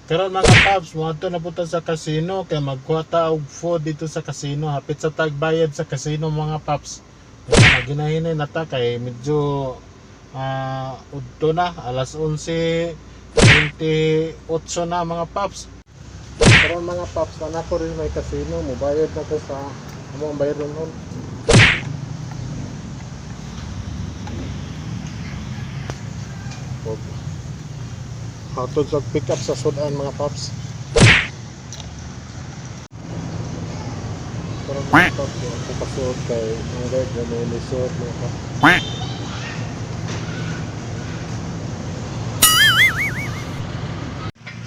Karon mga paps, moadto na punta sa casino kay magkuha ta og food dito sa casino. Hapit sa tagbayad sa casino mga paps. Ginahinay na ta kay medyo udto na, alas 11:28 na mga paps. Karon mga paps, na ko rin may casino, mubayad na ko sa among bayron nun. Hatod sa pick up sa sudan mga paps. Pero mga paps, ako pasuot kay ang guard na may lisuot mga paps.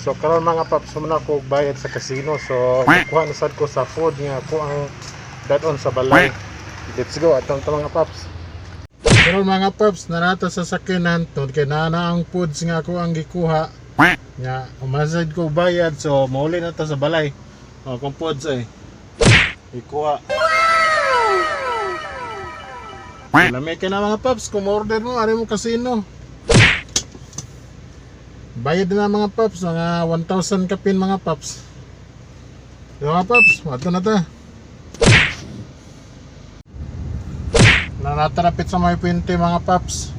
So karon mga paps, muna ko bayad sa casino. So kuha na sad ko sa food nga ako ang dadon sa balay. Let's go atong mga paps. Pero mga paps, narata sa sakinan tod kay naa ang foods nga ako ang gikuha. Nga umasad ko bayad, so mauli na ta sa balay. Kung foods ay ikuha. Lamay ka na mga paps, kung order mo, ano mo casino. Bayad na mga paps, mga 1,000 kapin mga paps. Yung mga paps, mato na ta. Natarapit sa may 20 mga paps.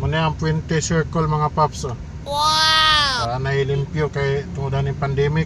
Muna ang 20 circle mga paps. Wow! Para nailimpyo kay tungod ng pandemic.